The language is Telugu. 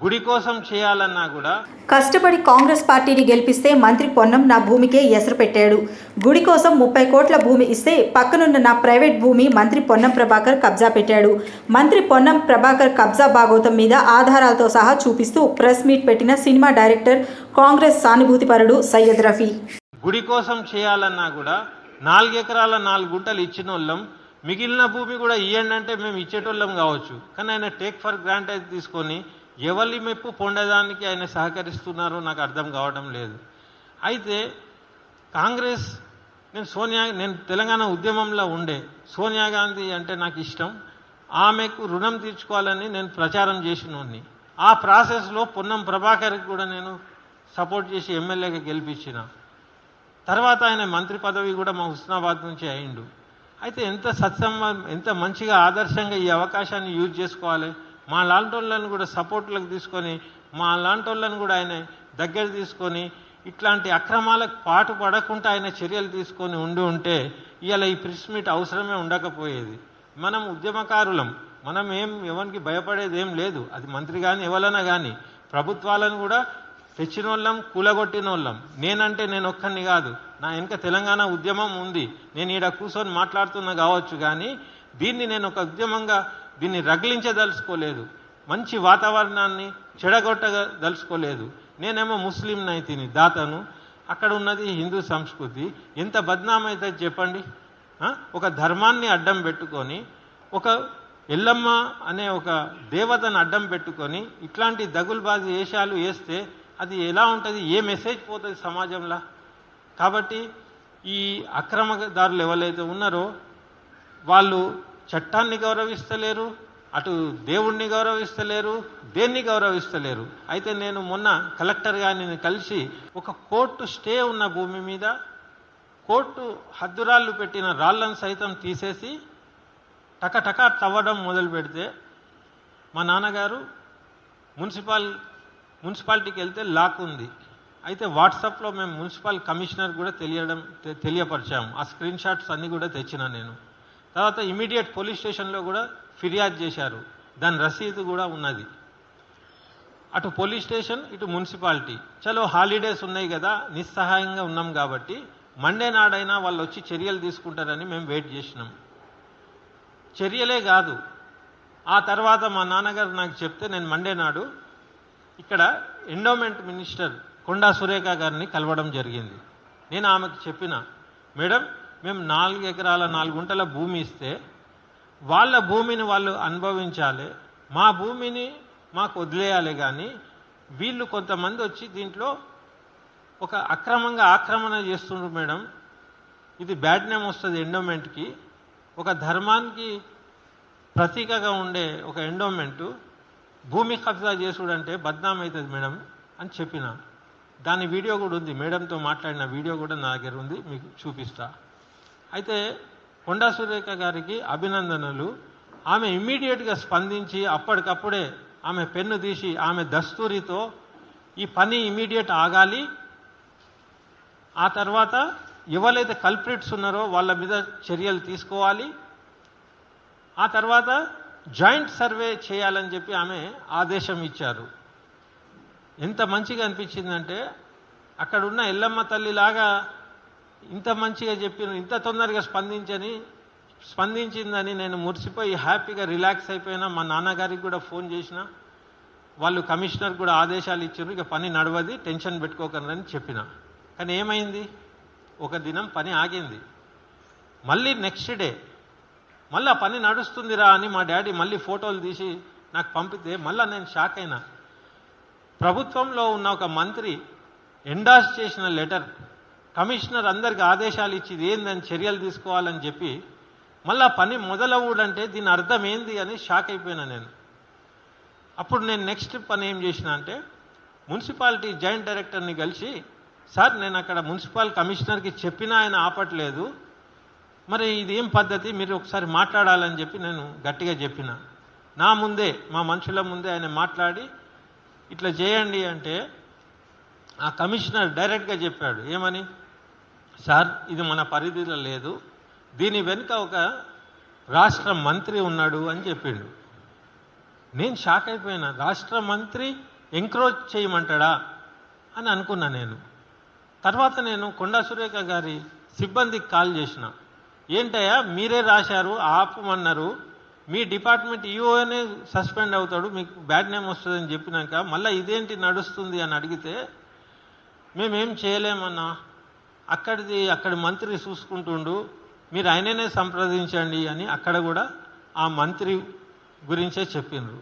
గుడి కోసం చేయాలన్నా కూడా కష్టపడి కాంగ్రెస్ పార్టీని గెలిపిస్తే మంత్రి పొన్నం నా భూమికే ఎసరు పెట్టాడు. గుడి కోసం 30 కోట్ల భూమి ఇస్తే పక్కనున్న నా ప్రైవేట్ భూమి మంత్రి పొన్నం ప్రభాకర్ కబ్జా పెట్టాడు. మంత్రి పొన్నం ప్రభాకర్ కబ్జా భాగోతం మీద ఆధారాలతో సహా చూపిస్తూ ప్రెస్ మీట్ పెట్టిన సినిమా డైరెక్టర్, కాంగ్రెస్ సానుభూతిపరుడు సయ్యద్ రఫీ. గుడి కోసం చేయాలన్నా కూడా 4 ఎకరాల 4 గుంటలు ఇచ్చిన వాళ్ళం, మిగిలిన భూమి కూడా ఇవ్వండి అంటే మేము ఇచ్చేటోళ్ళం కావచ్చు. కానీ ఆయన టేక్ ఫర్ గ్రాంటెడ్ తీసుకొని ఎవరి మెప్పు పొందడానికి ఆయన సహకరిస్తున్నారో నాకు అర్థం కావడం లేదు. అయితే కాంగ్రెస్, నేను తెలంగాణ ఉద్యమంలో ఉండే, సోనియా గాంధీ అంటే నాకు ఇష్టం, ఆమెకు రుణం తీర్చుకోవాలని నేను ప్రచారం చేసినోడిని. ఆ ప్రాసెస్లో పొన్నం ప్రభాకర్కి కూడా నేను సపోర్ట్ చేసి ఎమ్మెల్యేగా గెలిపించిన. తర్వాత ఆయన మంత్రి పదవి కూడా మా హుస్నాబాద్ నుంచి అయిండు. అయితే ఎంత మంచిగా ఆదర్శంగా ఈ అవకాశాన్ని యూజ్ చేసుకోవాలి, మా లాంటి వాళ్ళని కూడా సపోర్ట్లకు తీసుకొని, మా లాంటి వాళ్ళని కూడా ఆయన దగ్గర తీసుకొని ఇట్లాంటి అక్రమాలకు పాటు పడకుండా ఆయన చర్యలు తీసుకొని ఉంటే ఇవాళ ఈ ప్రెస్ మీట్ అవసరమే ఉండకపోయేది. మనం ఉద్యమకారులం, మనం ఎవరికి భయపడేది ఏం లేదు. అది మంత్రి కానీ ఎవరైనా కానీ, ప్రభుత్వాలను కూడా తెచ్చిన వాళ్ళం, కూలగొట్టిన వాళ్ళం. నేనంటే నేను ఒక్కరిని కాదు, నా వెనక తెలంగాణ ఉద్యమం ఉంది. నేను ఈడ కూర్చొని మాట్లాడుతున్నా కావచ్చు, కానీ దీన్ని నేను ఒక ఉద్యమంగా దీన్ని రగిలించదలుచుకోలేదు, మంచి వాతావరణాన్ని చెడగొట్టదలుచుకోలేదు. నేనేమో ముస్లింని తిని దాతను, అక్కడ ఉన్నది హిందూ సంస్కృతి. ఎంత బద్నామైతుంది చెప్పండి. ఒక ధర్మాన్ని అడ్డం పెట్టుకొని, ఒక ఎల్లమ్మ అనే ఒక దేవతను అడ్డం పెట్టుకొని ఇట్లాంటి దగులుబాజీ వేషాలు వేస్తే అది ఎలా ఉంటుంది, ఏ మెసేజ్ పోతుంది సమాజంలో? కాబట్టి ఈ అక్రమదారులు ఎవరైతే ఉన్నారో వాళ్ళు చట్టాన్ని గౌరవిస్తలేరు, అటు దేవుణ్ణి గౌరవిస్తలేరు, దేన్ని గౌరవిస్తలేరు. అయితే నేను మొన్న కలెక్టర్ గారిని కలిసి ఒక కోర్టు స్టే ఉన్న భూమి మీద కోర్టు హద్దురాళ్ళు పెట్టిన రాళ్లను సైతం తీసేసి టకటకా తవ్వడం మొదలు పెడితే మా నాన్నగారు మున్సిపాలిటీకి వెళ్తే లాక్ ఉంది. అయితే వాట్సాప్లో మేము మున్సిపల్ కమిషనర్ కూడా తెలియపరిచాము. ఆ స్క్రీన్ షాట్స్ అన్నీ కూడా తెచ్చిన నేను. తర్వాత ఇమీడియట్ పోలీస్ స్టేషన్లో కూడా ఫిర్యాదు చేశారు, దాని రసీదు కూడా ఉన్నది. అటు పోలీస్ స్టేషన్, ఇటు మున్సిపాలిటీ. చలో హాలిడేస్ ఉన్నాయి కదా, నిస్సహాయంగా ఉన్నాం కాబట్టి మండే నాడైనా వాళ్ళు వచ్చి చర్యలు తీసుకుంటారని మేము వెయిట్ చేసినాం. చర్యలే కాదు, ఆ తర్వాత మా నాన్నగారు నాకు చెప్తే నేను మండే నాడు ఇక్కడ ఎండోమెంట్ మినిస్టర్ కొండా సురేఖ గారిని కలవడం జరిగింది. నేను ఆమెకు చెప్పిన, మేడం మేము 4 ఎకరాల 4 గుంటల భూమి ఇస్తే వాళ్ళ భూమిని వాళ్ళు అనుభవించాలి, మా భూమిని మాకు వదిలేయాలి. కానీ వీళ్ళు కొంతమంది వచ్చి దీంట్లో ఒక అక్రమంగా ఆక్రమణ చేస్తున్నారు మేడం, ఇది బ్యాడ్ నేమ్ వస్తుంది ఎండోమెంట్కి. ఒక ధర్మానికి ప్రతీకగా ఉండే ఒక ఎండోమెంటు భూమి కబ్జా చేసుడంటే బద్నాం అవుతుంది మేడం అని చెప్పిన. దాని వీడియో కూడా ఉంది, మేడంతో మాట్లాడిన వీడియో కూడా నా దగ్గర ఉంది, మీకు చూపిస్తా. అయితే కొండా సురేఖ గారికి అభినందనలు. ఆమె ఇమ్మీడియట్గా స్పందించి అప్పటికప్పుడే ఆమె పెన్ను తీసి ఆమె దస్తూరితో ఈ పని ఇమ్మీడియట్ ఆగాలి, ఆ తర్వాత ఎవరైతే కల్ప్రిట్స్ ఉన్నారో వాళ్ళ మీద చర్యలు తీసుకోవాలి, ఆ తర్వాత జాయింట్ సర్వే చేయాలని చెప్పి ఆమె ఆదేశం ఇచ్చారు. ఎంత మంచిగా అనిపించిందంటే, అక్కడ ఉన్న ఎల్లమ్మ తల్లిలాగా ఇంత మంచిగా చెప్పిన, ఇంత తొందరగా స్పందించిందని నేను మురిసిపోయి హ్యాపీగా రిలాక్స్ అయిపోయినా. మా నాన్నగారికి కూడా ఫోన్ చేసిన, వాళ్ళు కమిషనర్ కూడా ఆదేశాలు ఇచ్చారు, ఇక పని నడవది, టెన్షన్ పెట్టుకోకని చెప్పిన. కానీ ఏమైంది, ఒక దినం పని ఆగింది. మళ్ళీ నెక్స్ట్ డే మళ్ళీ పని నడుస్తుందిరా అని మా డాడీ మళ్ళీ ఫోటోలు తీసి నాకు పంపితే మళ్ళీ నేను షాక్ అయినా. ప్రభుత్వంలో ఉన్న ఒక మంత్రి ఎండార్స్ చేసిన లెటర్ కమిషనర్ అందరికి ఆదేశాలు ఇచ్చి ఏందని చర్యలు తీసుకోవాలని చెప్పి మళ్ళీ పని మొదలవుడంటే దీని అర్థం ఏంది అని షాక్ అయిపోయినా నేను. అప్పుడు నేను నెక్స్ట్ పని ఏం చేసిన అంటే, మున్సిపాలిటీ జాయింట్ డైరెక్టర్ని కలిసి, సార్ నేను అక్కడ మున్సిపల్ కమిషనర్కి చెప్పినా ఆయన ఆపట్లేదు, మరి ఇది ఏం పద్ధతి, మీరు ఒకసారి మాట్లాడాలని చెప్పి నేను గట్టిగా చెప్పిన. నా ముందే, మా మనుషుల ముందే ఆయన మాట్లాడి ఇట్లా చేయండి అంటే ఆ కమిషనర్ డైరెక్ట్గా చెప్పాడు, ఏమని, సార్ ఇది మన పరిధిలో లేదు, దీని వెనుక ఒక రాష్ట్ర మంత్రి ఉన్నాడు అని చెప్పిండు. నేను షాక్ అయిపోయినా. రాష్ట్ర మంత్రి ఎంక్రోచ్ చేయమంటాడా అని అనుకున్నా నేను. తర్వాత నేను కొండా సురేఖ గారి సిబ్బందికి కాల్ చేసిన, ఏంటయ్యా మీరే రాశారు ఆపమన్నారు, మీ డిపార్ట్మెంట్ ఈఓనే సస్పెండ్ అవుతాడు, మీకు బ్యాడ్ నేమ్ వస్తుందని చెప్పినాక మళ్ళీ ఇదేంటి నడుస్తుంది అని అడిగితే, మేమేం చేయలేమన్నా, అక్కడి మంత్రి చూసుకుంటుండు, మీరు ఆయననే సంప్రదించండి అని అక్కడ కూడా ఆ మంత్రి గురించే చెప్పిండ్రు.